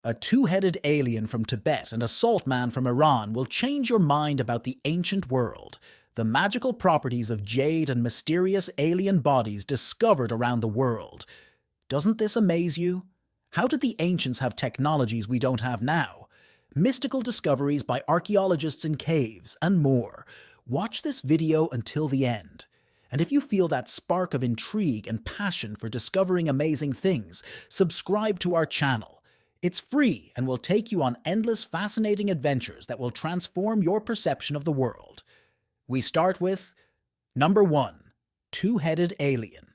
A two-headed alien from Tibet and a salt man from Iran will change your mind about the ancient world, the magical properties of jade and mysterious alien bodies discovered around the world. Doesn't this amaze you? How did the ancients have technologies we don't have now? Mystical discoveries by archaeologists in caves, and more. Watch this video until the end. And if you feel that spark of intrigue and passion for discovering amazing things, subscribe to our channel. It's free and will take you on endless fascinating adventures that will transform your perception of the world. We start with number 1. Two-headed alien.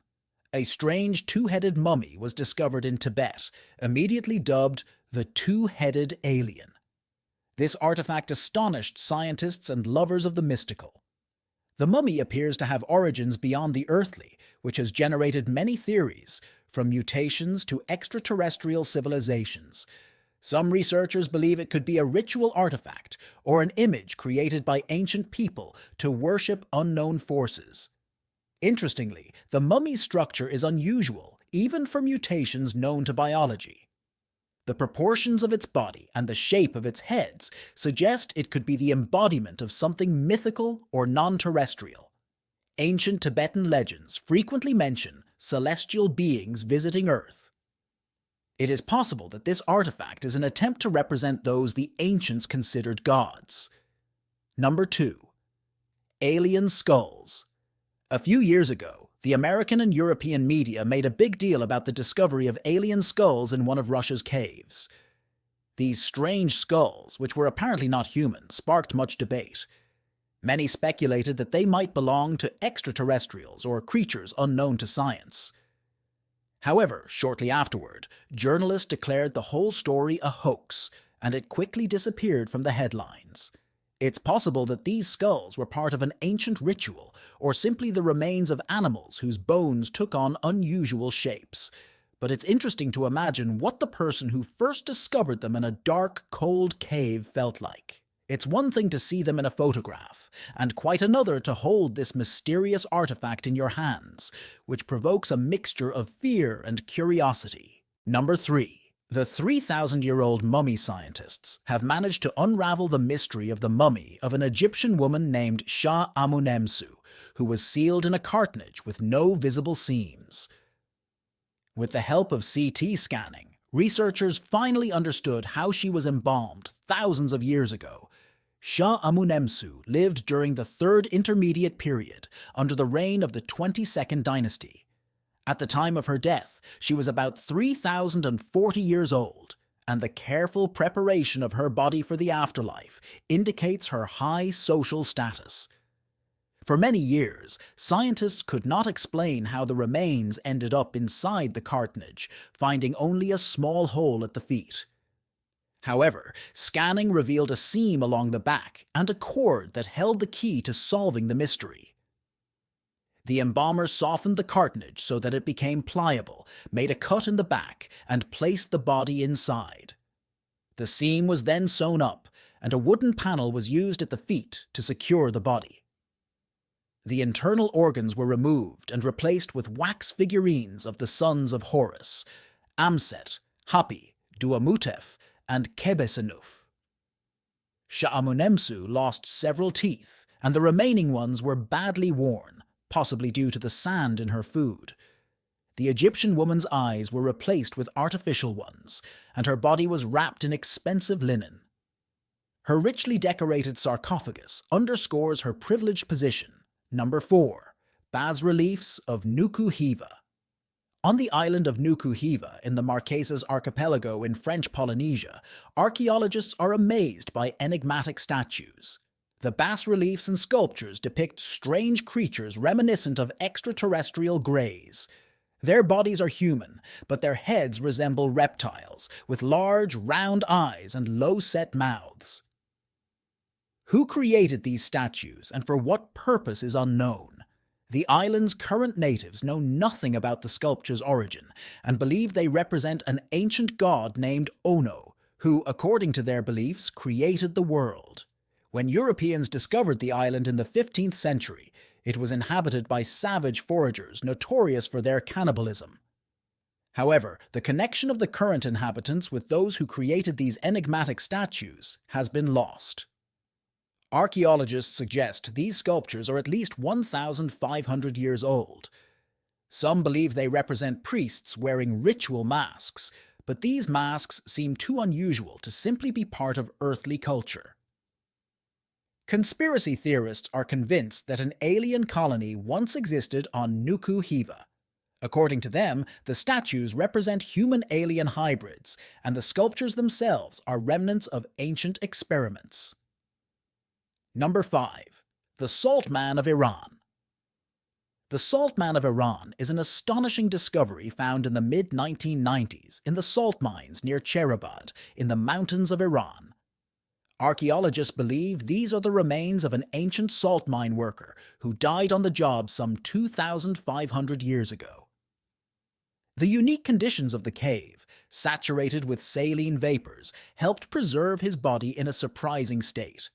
A strange two-headed mummy was discovered in Tibet, immediately dubbed the two-headed alien. This artifact astonished scientists and lovers of the mystical. The mummy appears to have origins beyond the earthly, which has generated many theories, from mutations to extraterrestrial civilizations. Some researchers believe it could be a ritual artifact or an image created by ancient people to worship unknown forces. Interestingly, the mummy's structure is unusual, even for mutations known to biology. The proportions of its body and the shape of its heads suggest it could be the embodiment of something mythical or non-terrestrial. Ancient Tibetan legends frequently mention celestial beings visiting Earth. It is possible that this artifact is an attempt to represent those the ancients considered gods. Number 2. Alien skulls. A few years ago, the American and European media made a big deal about the discovery of alien skulls in one of Russia's caves. These strange skulls, which were apparently not human, sparked much debate. Many speculated that they might belong to extraterrestrials or creatures unknown to science. However, shortly afterward, journalists declared the whole story a hoax, and it quickly disappeared from the headlines. It's possible that these skulls were part of an ancient ritual, or simply the remains of animals whose bones took on unusual shapes. But it's interesting to imagine what the person who first discovered them in a dark, cold cave felt like. It's one thing to see them in a photograph, and quite another to hold this mysterious artifact in your hands, which provokes a mixture of fear and curiosity. Number 3. The 3,000-year-old mummy scientists have managed to unravel the mystery of the mummy of an Egyptian woman named Shah Amunemsu, who was sealed in a cartonnage with no visible seams. With the help of CT scanning, researchers finally understood how she was embalmed thousands of years ago. Shah Amunemsu lived during the Third Intermediate Period, under the reign of the 22nd dynasty. At the time of her death, she was about 3,040 years old, and the careful preparation of her body for the afterlife indicates her high social status. For many years, scientists could not explain how the remains ended up inside the cartonnage, finding only a small hole at the feet. However, scanning revealed a seam along the back and a cord that held the key to solving the mystery. The embalmer softened the cartonnage so that it became pliable, made a cut in the back, and placed the body inside. The seam was then sewn up, and a wooden panel was used at the feet to secure the body. The internal organs were removed and replaced with wax figurines of the sons of Horus, Amset, Hapi, Duamutef, and Kebesenuf. Sha'amunemsu lost several teeth, and the remaining ones were badly worn, possibly due to the sand in her food. The Egyptian woman's eyes were replaced with artificial ones, and her body was wrapped in expensive linen. Her richly decorated sarcophagus underscores her privileged position. Number 4. Bas-reliefs of Nuku Hiva. On the island of Nuku Hiva in the Marquesas archipelago in French Polynesia, archaeologists are amazed by enigmatic statues. The bas-reliefs and sculptures depict strange creatures reminiscent of extraterrestrial greys. Their bodies are human, but their heads resemble reptiles, with large, round eyes and low-set mouths. Who created these statues and for what purpose is unknown. The island's current natives know nothing about the sculpture's origin and believe they represent an ancient god named Ono, who, according to their beliefs, created the world. When Europeans discovered the island in the 15th century, it was inhabited by savage foragers notorious for their cannibalism. However, the connection of the current inhabitants with those who created these enigmatic statues has been lost. Archaeologists suggest these sculptures are at least 1,500 years old. Some believe they represent priests wearing ritual masks, but these masks seem too unusual to simply be part of earthly culture. Conspiracy theorists are convinced that an alien colony once existed on Nuku Hiva. According to them, the statues represent human-alien hybrids, and the sculptures themselves are remnants of ancient experiments. Number 5. The Salt Man of Iran. The Salt Man of Iran is an astonishing discovery found in the mid-1990s in the salt mines near Cherabad in the mountains of Iran. Archaeologists believe these are the remains of an ancient salt mine worker who died on the job some 2,500 years ago. The unique conditions of the cave, saturated with saline vapors, helped preserve his body in a surprising state.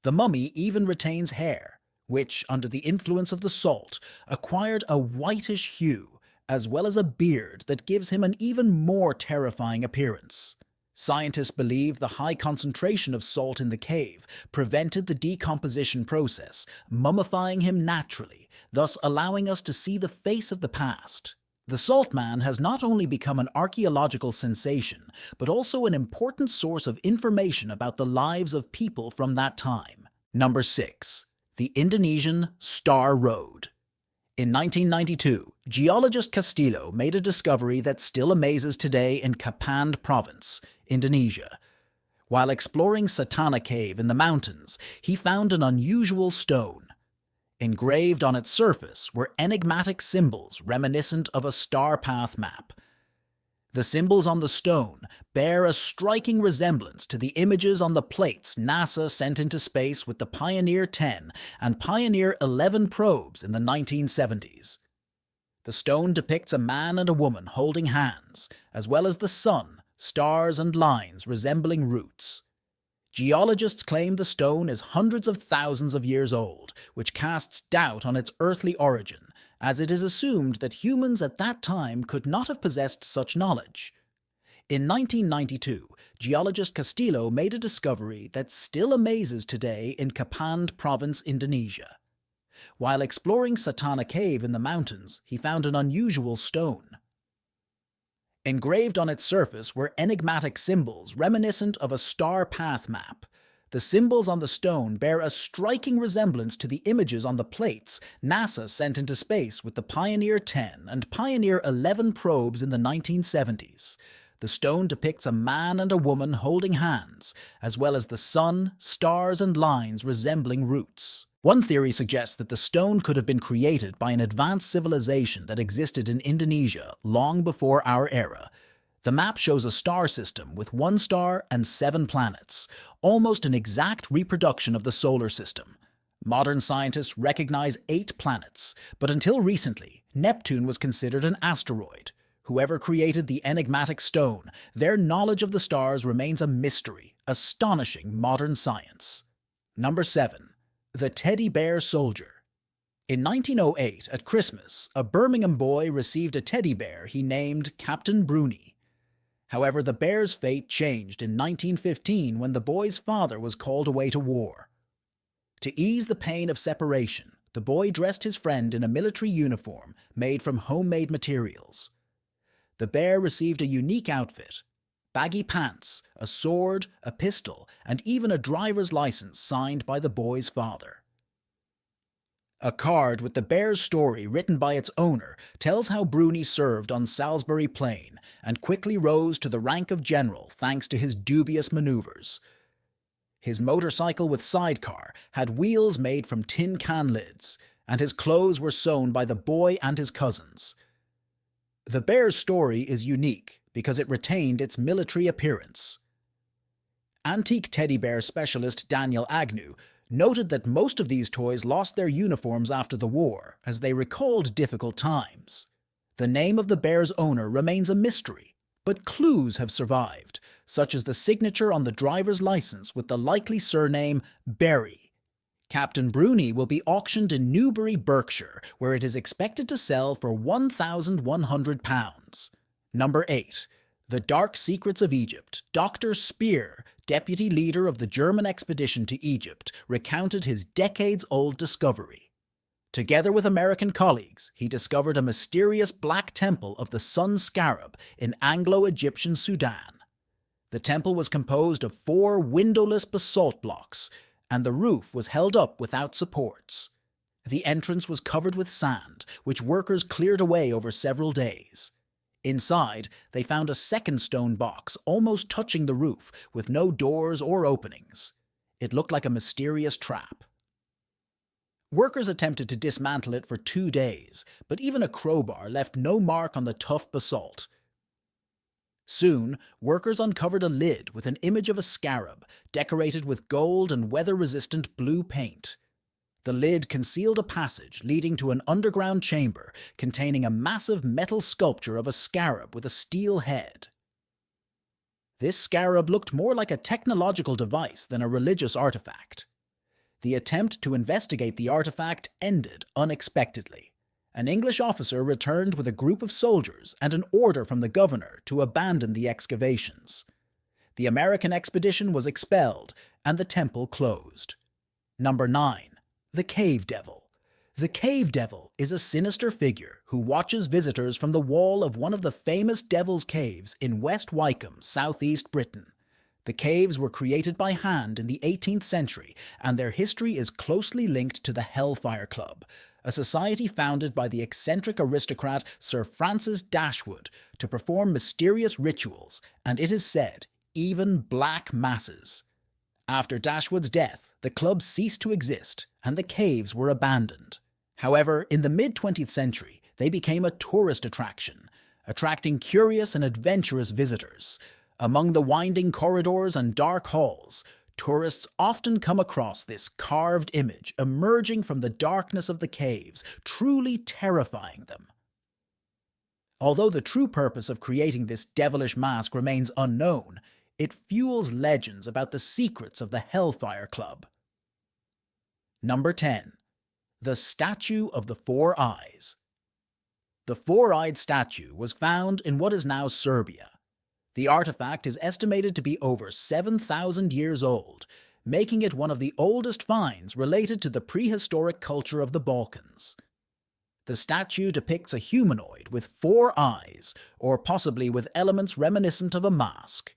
The mummy even retains hair, which, under the influence of the salt, acquired a whitish hue, as well as a beard that gives him an even more terrifying appearance. Scientists believe the high concentration of salt in the cave prevented the decomposition process, mummifying him naturally, thus allowing us to see the face of the past. The Salt Man has not only become an archaeological sensation, but also an important source of information about the lives of people from that time. Number 6. The Indonesian Star Road. In 1992, geologist Castillo made a discovery that still amazes today in Kapand Province, Indonesia. While exploring Satana Cave in the mountains, he found an unusual stone. Engraved on its surface were enigmatic symbols reminiscent of a star path map. The symbols on the stone bear a striking resemblance to the images on the plates NASA sent into space with the Pioneer 10 and Pioneer 11 probes in the 1970s. The stone depicts a man and a woman holding hands, as well as the sun, stars, and lines resembling roots. Geologists claim the stone is hundreds of thousands of years old, which casts doubt on its earthly origin, as it is assumed that humans at that time could not have possessed such knowledge. In 1992, geologist Castillo made a discovery that still amazes today in Kapand Province, Indonesia. While exploring Satana Cave in the mountains, he found an unusual stone. Engraved on its surface were enigmatic symbols reminiscent of a star path map. The symbols on the stone bear a striking resemblance to the images on the plates NASA sent into space with the Pioneer 10 and Pioneer 11 probes in the 1970s. The stone depicts a man and a woman holding hands, as well as the sun, stars, and lines resembling roots. One theory suggests that the stone could have been created by an advanced civilization that existed in Indonesia long before our era. The map shows a star system with 1 star and 7 planets, almost an exact reproduction of the solar system. Modern scientists recognize 8 planets, but until recently, Neptune was considered an asteroid. Whoever created the enigmatic stone, their knowledge of the stars remains a mystery, astonishing modern science. Number 7. The Teddy Bear Soldier. In 1908, at Christmas, a Birmingham boy received a teddy bear he named Captain Bruni. However, the bear's fate changed in 1915 when the boy's father was called away to war. To ease the pain of separation, the boy dressed his friend in a military uniform made from homemade materials. The bear received a unique outfit: baggy pants, a sword, a pistol, and even a driver's license signed by the boy's father. A card with the bear's story written by its owner tells how Bruni served on Salisbury Plain and quickly rose to the rank of general thanks to his dubious maneuvers. His motorcycle with sidecar had wheels made from tin can lids, and his clothes were sewn by the boy and his cousins. The bear's story is unique because it retained its military appearance. Antique teddy bear specialist Daniel Agnew noted that most of these toys lost their uniforms after the war as they recalled difficult times. The name of the bear's owner remains a mystery, but clues have survived, such as the signature on the driver's license with the likely surname Berry. Captain Bruni will be auctioned in Newbury, Berkshire, where it is expected to sell for £1,100. Number 8. The Dark Secrets of Egypt. Dr. Speer, deputy leader of the German expedition to Egypt, recounted his decades-old discovery. Together with American colleagues, he discovered a mysterious black temple of the Sun Scarab in Anglo-Egyptian Sudan. The temple was composed of 4 windowless basalt blocks, and the roof was held up without supports. The entrance was covered with sand, which workers cleared away over several days. Inside, they found a second stone box almost touching the roof, with no doors or openings. It looked like a mysterious trap. Workers attempted to dismantle it for 2 days, but even a crowbar left no mark on the tough basalt. Soon, workers uncovered a lid with an image of a scarab, decorated with gold and weather-resistant blue paint. The lid concealed a passage leading to an underground chamber containing a massive metal sculpture of a scarab with a steel head. This scarab looked more like a technological device than a religious artifact. The attempt to investigate the artifact ended unexpectedly. An English officer returned with a group of soldiers and an order from the governor to abandon the excavations. The American expedition was expelled and the temple closed. Number 9. The Cave Devil. The Cave Devil is a sinister figure who watches visitors from the wall of one of the famous Devil's Caves in West Wycombe, southeast Britain. The caves were created by hand in the 18th century, and their history is closely linked to the Hellfire Club, a society founded by the eccentric aristocrat Sir Francis Dashwood to perform mysterious rituals, and it is said, even black masses. After Dashwood's death, the club ceased to exist, and the caves were abandoned. However, in the mid-20th century, they became a tourist attraction, attracting curious and adventurous visitors. Among the winding corridors and dark halls, tourists often come across this carved image emerging from the darkness of the caves, truly terrifying them. Although the true purpose of creating this devilish mask remains unknown, it fuels legends about the secrets of the Hellfire Club. Number 10. The Statue of the 4 Eyes. The 4-eyed statue was found in what is now Serbia. The artifact is estimated to be over 7,000 years old, making it one of the oldest finds related to the prehistoric culture of the Balkans. The statue depicts a humanoid with 4 eyes, or possibly with elements reminiscent of a mask.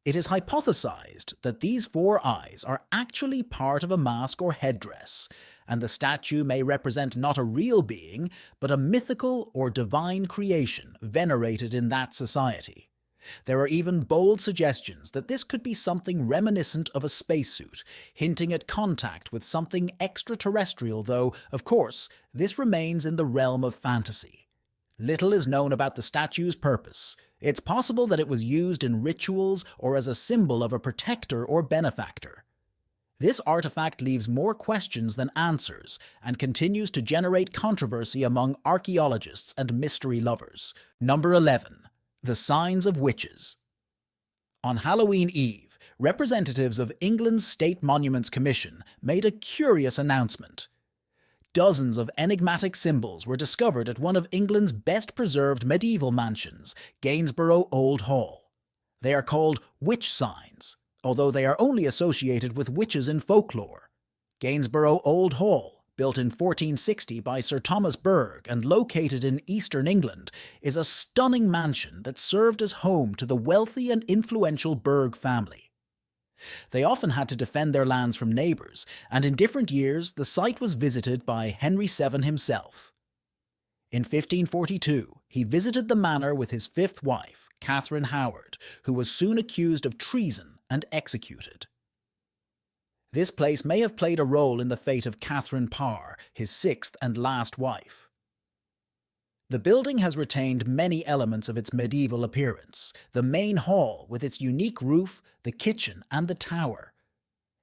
It is hypothesized that these 4 eyes are actually part of a mask or headdress, and the statue may represent not a real being, but a mythical or divine creation venerated in that society. There are even bold suggestions that this could be something reminiscent of a spacesuit, hinting at contact with something extraterrestrial, though, of course, this remains in the realm of fantasy. Little is known about the statue's purpose. It's possible that it was used in rituals or as a symbol of a protector or benefactor. This artifact leaves more questions than answers and continues to generate controversy among archaeologists and mystery lovers. Number 11. The Signs of Witches. On Halloween Eve, representatives of England's State Monuments Commission made a curious announcement. Dozens of enigmatic symbols were discovered at one of England's best-preserved medieval mansions, Gainsborough Old Hall. They are called witch signs, although they are only associated with witches in folklore. Gainsborough Old Hall, built in 1460 by Sir Thomas Burgh and located in eastern England, is a stunning mansion that served as home to the wealthy and influential Burgh family. They often had to defend their lands from neighbours, and in different years the site was visited by Henry VII himself. In 1542, he visited the manor with his 5th wife, Catherine Howard, who was soon accused of treason and executed. This place may have played a role in the fate of Catherine Parr, his 6th and last wife. The building has retained many elements of its medieval appearance, the main hall with its unique roof, the kitchen, and the tower.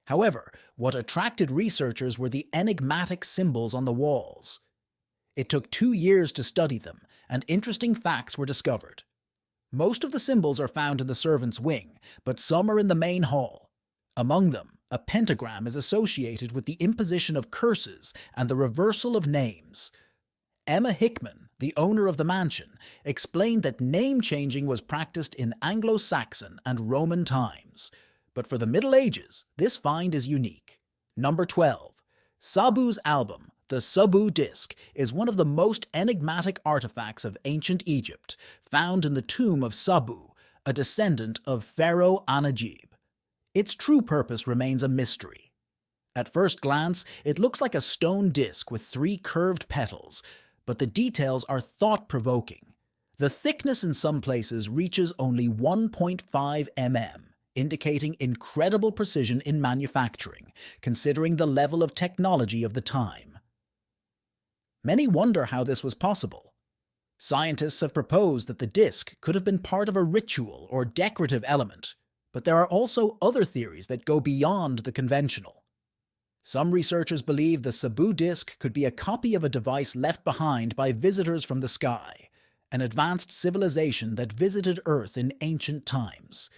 However, what attracted researchers were the enigmatic symbols on the walls. It took 2 years to study them, and interesting facts were discovered. Most of the symbols are found in the servants' wing, but some are in the main hall. Among them, a pentagram is associated with the imposition of curses and the reversal of names. Emma Hickman, the owner of the mansion, explained that name changing was practiced in Anglo-Saxon and Roman times. But for the Middle Ages, this find is unique. Number 12. Sabu's album, the Sabu disc, is one of the most enigmatic artifacts of ancient Egypt, found in the tomb of Sabu, a descendant of Pharaoh Anajib. Its true purpose remains a mystery. At first glance, it looks like a stone disc with 3 curved petals, but the details are thought-provoking. The thickness in some places reaches only 1.5 mm, indicating incredible precision in manufacturing, considering the level of technology of the time. Many wonder how this was possible. Scientists have proposed that the disc could have been part of a ritual or decorative element, but there are also other theories that go beyond the conventional. Some researchers believe the Sabu disc could be a copy of a device left behind by visitors from the sky, an advanced civilization that visited Earth in ancient times.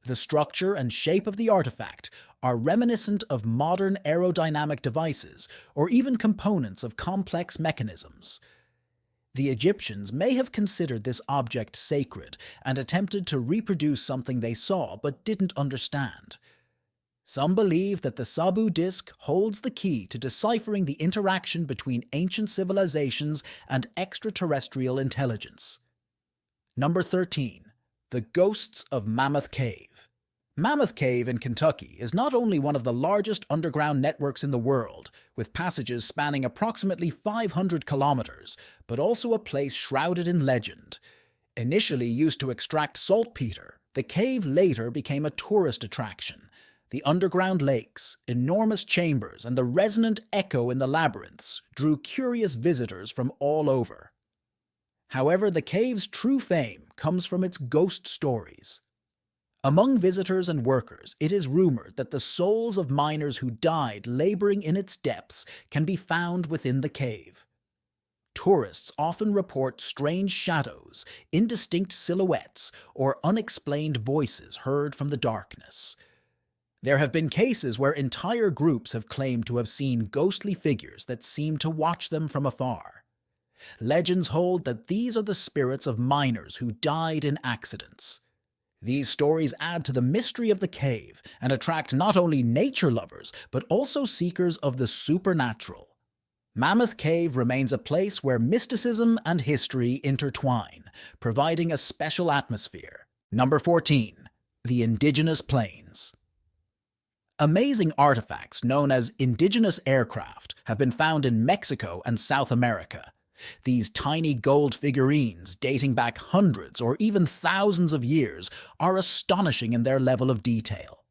The structure and shape of the artifact are reminiscent of modern aerodynamic devices or even components of complex mechanisms. The Egyptians may have considered this object sacred and attempted to reproduce something they saw but didn't understand. Some believe that the Sabu disc holds the key to deciphering the interaction between ancient civilizations and extraterrestrial intelligence. Number 13. The Ghosts of Mammoth Cave. Mammoth Cave in Kentucky is not only one of the largest underground networks in the world, with passages spanning approximately 500 kilometers, but also a place shrouded in legend. Initially used to extract saltpeter, the cave later became a tourist attraction. The underground lakes, enormous chambers, and the resonant echo in the labyrinths drew curious visitors from all over. However, the cave's true fame comes from its ghost stories. Among visitors and workers, it is rumored that the souls of miners who died laboring in its depths can be found within the cave. Tourists often report strange shadows, indistinct silhouettes, or unexplained voices heard from the darkness. There have been cases where entire groups have claimed to have seen ghostly figures that seem to watch them from afar. Legends hold that these are the spirits of miners who died in accidents. These stories add to the mystery of the cave and attract not only nature lovers, but also seekers of the supernatural. Mammoth Cave remains a place where mysticism and history intertwine, providing a special atmosphere. Number 14. The Indigenous Planes. Amazing artifacts known as indigenous aircraft have been found in Mexico and South America. These tiny gold figurines, dating back hundreds or even thousands of years, are astonishing in their level of detail.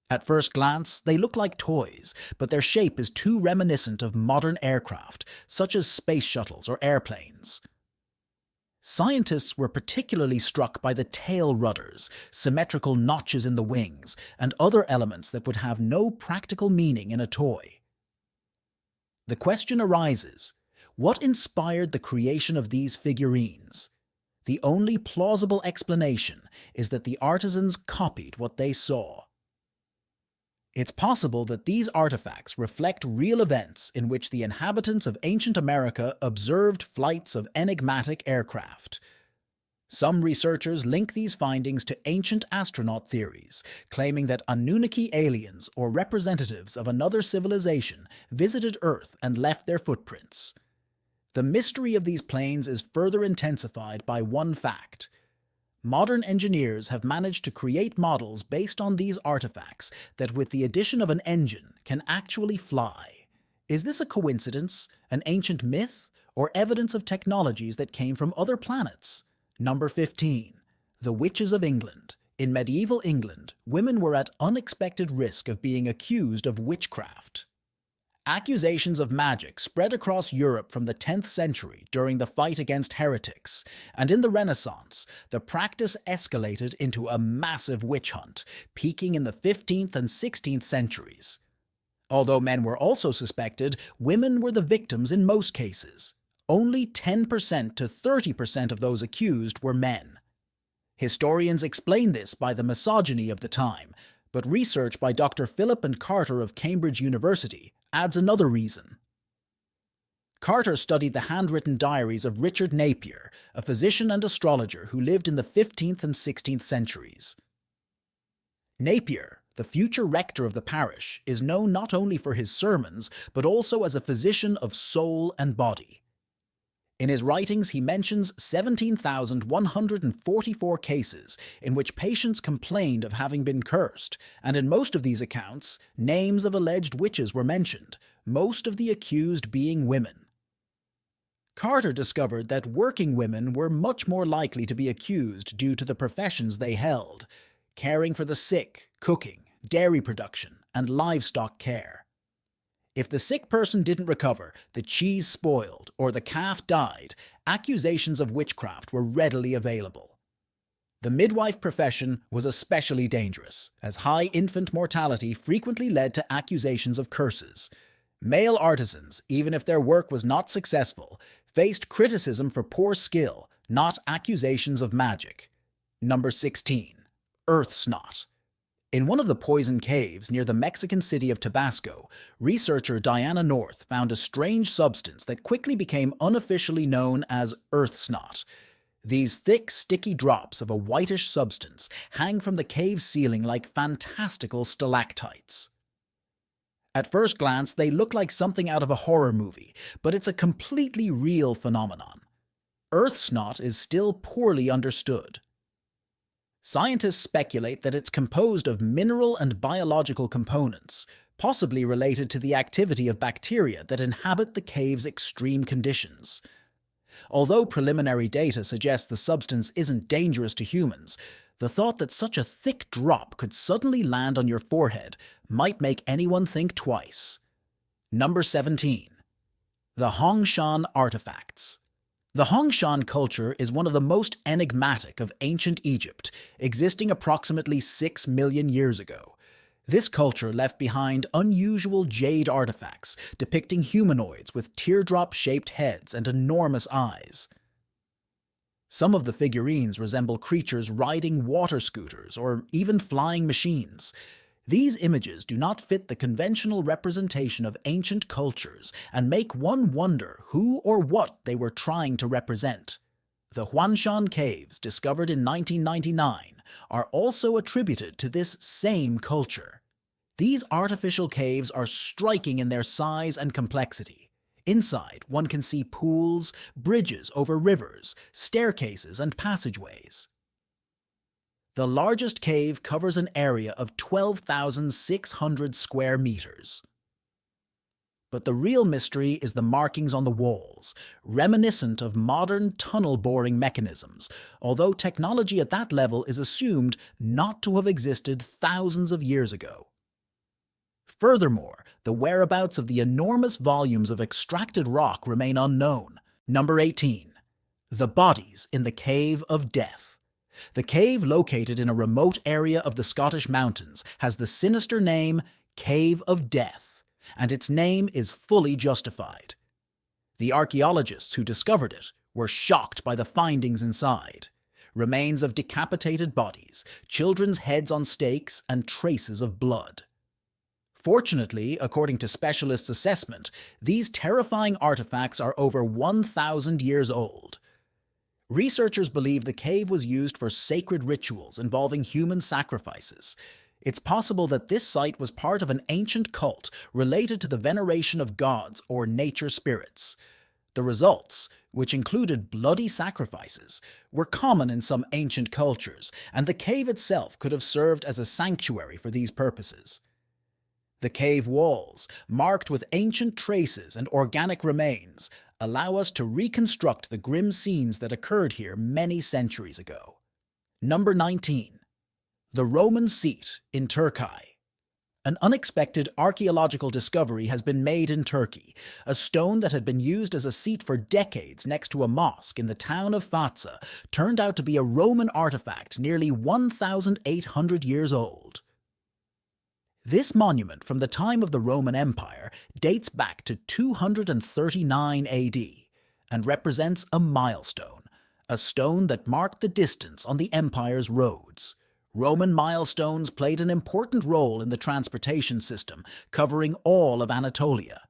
At first glance, they look like toys, but their shape is too reminiscent of modern aircraft, such as space shuttles or airplanes. Scientists were particularly struck by the tail rudders, symmetrical notches in the wings, and other elements that would have no practical meaning in a toy. The question arises, what inspired the creation of these figurines? The only plausible explanation is that the artisans copied what they saw. It's possible that these artifacts reflect real events in which the inhabitants of ancient America observed flights of enigmatic aircraft. Some researchers link these findings to ancient astronaut theories, claiming that Anunnaki aliens or representatives of another civilization visited Earth and left their footprints. The mystery of these planes is further intensified by one fact. Modern engineers have managed to create models based on these artifacts that, with the addition of an engine, can actually fly. Is this a coincidence, an ancient myth, or evidence of technologies that came from other planets? Number 15. The Witches of England. In medieval England, women were at unexpected risk of being accused of witchcraft. Accusations of magic spread across Europe from the 10th century during the fight against heretics, and in the Renaissance, the practice escalated into a massive witch hunt, peaking in the 15th and 16th centuries. Although men were also suspected, women were the victims in most cases. Only 10% to 30% of those accused were men. Historians explain this by the misogyny of the time, but research by Dr. Philip and Carter of Cambridge University adds another reason. Carter studied the handwritten diaries of Richard Napier, a physician and astrologer who lived in the 15th and 16th centuries. Napier, the future rector of the parish, is known not only for his sermons, but also as a physician of soul and body. In his writings, he mentions 17,144 cases in which patients complained of having been cursed, and in most of these accounts, names of alleged witches were mentioned, most of the accused being women. Carter discovered that working women were much more likely to be accused due to the professions they held: caring for the sick, cooking, dairy production, and livestock care. If the sick person didn't recover, the cheese spoiled, or the calf died, accusations of witchcraft were readily available. The midwife profession was especially dangerous, as high infant mortality frequently led to accusations of curses. Male artisans, even if their work was not successful, faced criticism for poor skill, not accusations of magic. Number 16. Earth snot. In one of the poison caves near the Mexican city of Tabasco, researcher Diana North found a strange substance that quickly became unofficially known as earth snot. These thick, sticky drops of a whitish substance hang from the cave ceiling like fantastical stalactites. At first glance, they look like something out of a horror movie, but it's a completely real phenomenon. Earth snot is still poorly understood. Scientists speculate that it's composed of mineral and biological components, possibly related to the activity of bacteria that inhabit the cave's extreme conditions. Although preliminary data suggests the substance isn't dangerous to humans, the thought that such a thick drop could suddenly land on your forehead might make anyone think twice. Number 17. The Hongshan Artifacts. The Hongshan culture is one of the most enigmatic of ancient Egypt, existing approximately 6 million years ago. This culture left behind unusual jade artifacts depicting humanoids with teardrop-shaped heads and enormous eyes. Some of the figurines resemble creatures riding water scooters or even flying machines. These images do not fit the conventional representation of ancient cultures and make one wonder who or what they were trying to represent. The Huanshan caves, discovered in 1999, are also attributed to this same culture. These artificial caves are striking in their size and complexity. Inside, one can see pools, bridges over rivers, staircases, and passageways. The largest cave covers an area of 12,600 square meters. But the real mystery is the markings on the walls, reminiscent of modern tunnel-boring mechanisms, although technology at that level is assumed not to have existed thousands of years ago. Furthermore, the whereabouts of the enormous volumes of extracted rock remain unknown. Number 18. The Bodies in the Cave of Death. The cave, located in a remote area of the Scottish mountains, has the sinister name Cave of Death, and its name is fully justified. The archaeologists who discovered it were shocked by the findings inside: remains of decapitated bodies, children's heads on stakes, and traces of blood. Fortunately, according to specialists' assessment, these terrifying artifacts are over 1,000 years old. Researchers believe the cave was used for sacred rituals involving human sacrifices. It's possible that this site was part of an ancient cult related to the veneration of gods or nature spirits. The results, which included bloody sacrifices, were common in some ancient cultures, and the cave itself could have served as a sanctuary for these purposes. The cave walls, marked with ancient traces and organic remains, allow us to reconstruct the grim scenes that occurred here many centuries ago. Number 19. The Roman Seat in Turkey. An unexpected archaeological discovery has been made in Turkey. A stone that had been used as a seat for decades next to a mosque in the town of Fatsa turned out to be a Roman artifact nearly 1,800 years old. This monument from the time of the Roman Empire dates back to 239 AD and represents a milestone, a stone that marked the distance on the empire's roads. Roman milestones played an important role in the transportation system, covering all of Anatolia.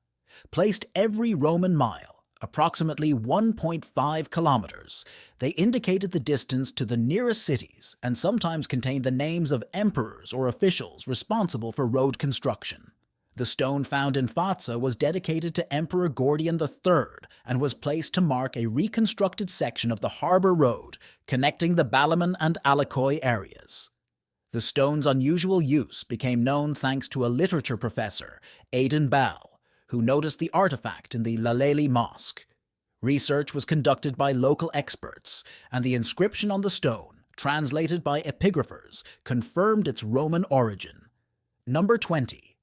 Placed every Roman mile, approximately 1.5 kilometers. They indicated the distance to the nearest cities and sometimes contained the names of emperors or officials responsible for road construction. The stone found in Fatsa was dedicated to Emperor Gordian III and was placed to mark a reconstructed section of the harbour road connecting the Balaman and Alakoi areas. The stone's unusual use became known thanks to a literature professor, Aidan Bell, who noticed the artifact in the Laleli Mosque. Research was conducted by local experts, and the inscription on the stone, translated by epigraphers, confirmed its Roman origin. Number 20.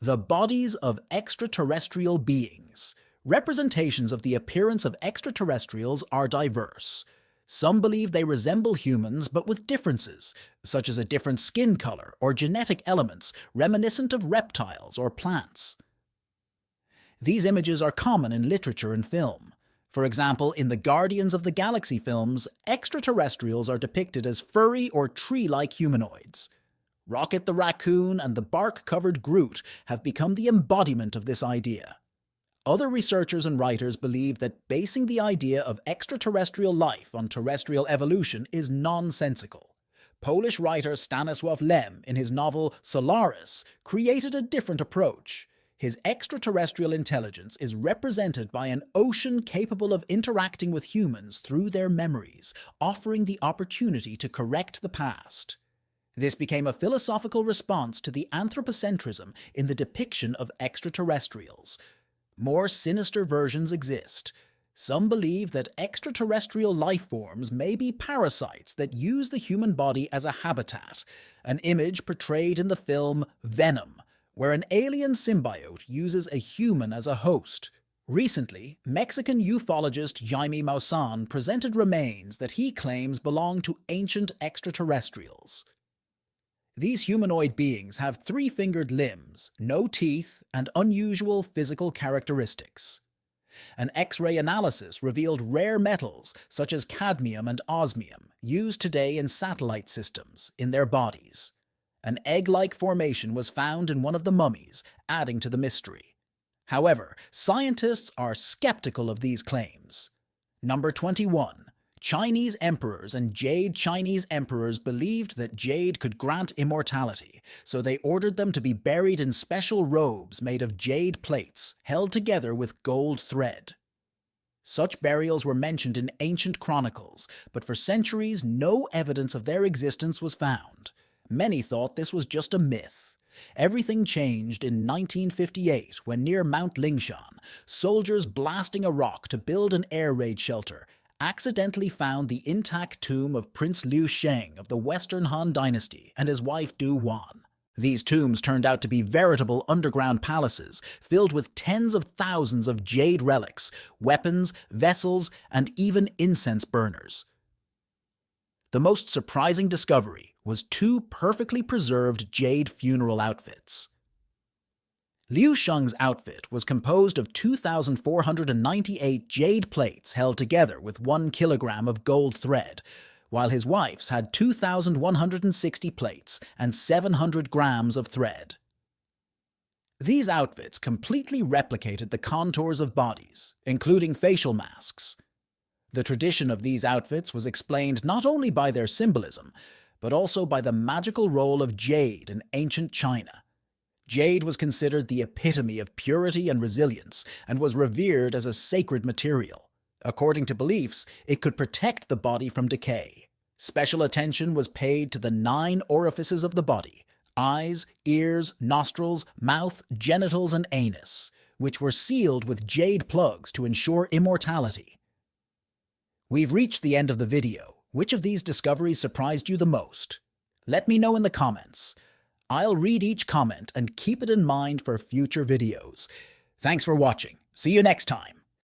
The bodies of extraterrestrial beings. Representations of the appearance of extraterrestrials are diverse. Some believe they resemble humans but with differences, such as a different skin color or genetic elements reminiscent of reptiles or plants. These images are common in literature and film. For example, in the Guardians of the Galaxy films, extraterrestrials are depicted as furry or tree-like humanoids. Rocket the Raccoon and the bark-covered Groot have become the embodiment of this idea. Other researchers and writers believe that basing the idea of extraterrestrial life on terrestrial evolution is nonsensical. Polish writer Stanisław Lem, in his novel Solaris, created a different approach. His extraterrestrial intelligence is represented by an ocean capable of interacting with humans through their memories, offering the opportunity to correct the past. This became a philosophical response to the anthropocentrism in the depiction of extraterrestrials. More sinister versions exist. Some believe that extraterrestrial life forms may be parasites that use the human body as a habitat, an image portrayed in the film Venom, where an alien symbiote uses a human as a host. Recently, Mexican ufologist Jaime Maussan presented remains that he claims belong to ancient extraterrestrials. These humanoid beings have three-fingered limbs, no teeth, and unusual physical characteristics. An X-ray analysis revealed rare metals such as cadmium and osmium, used today in satellite systems, in their bodies. An egg-like formation was found in one of the mummies, adding to the mystery. However, scientists are skeptical of these claims. Number 21. Chinese emperors and jade Chinese emperors believed that jade could grant immortality, so they ordered them to be buried in special robes made of jade plates, held together with gold thread. Such burials were mentioned in ancient chronicles, but for centuries no evidence of their existence was found. Many thought this was just a myth. Everything changed in 1958 when near Mount Lingshan, soldiers blasting a rock to build an air raid shelter accidentally found the intact tomb of Prince Liu Sheng of the Western Han Dynasty and his wife Du Wan. These tombs turned out to be veritable underground palaces filled with tens of thousands of jade relics, weapons, vessels, and even incense burners. The most surprising discovery was two perfectly preserved jade funeral outfits. Liu Sheng's outfit was composed of 2,498 jade plates held together with 1 kilogram of gold thread, while his wife's had 2,160 plates and 700 grams of thread. These outfits completely replicated the contours of bodies, including facial masks. The tradition of these outfits was explained not only by their symbolism, but also by the magical role of jade in ancient China. Jade was considered the epitome of purity and resilience and was revered as a sacred material. According to beliefs, it could protect the body from decay. Special attention was paid to the 9 orifices of the body: eyes, ears, nostrils, mouth, genitals, and anus, which were sealed with jade plugs to ensure immortality. We've reached the end of the video. Which of these discoveries surprised you the most? Let me know in the comments. I'll read each comment and keep it in mind for future videos. Thanks for watching. See you next time.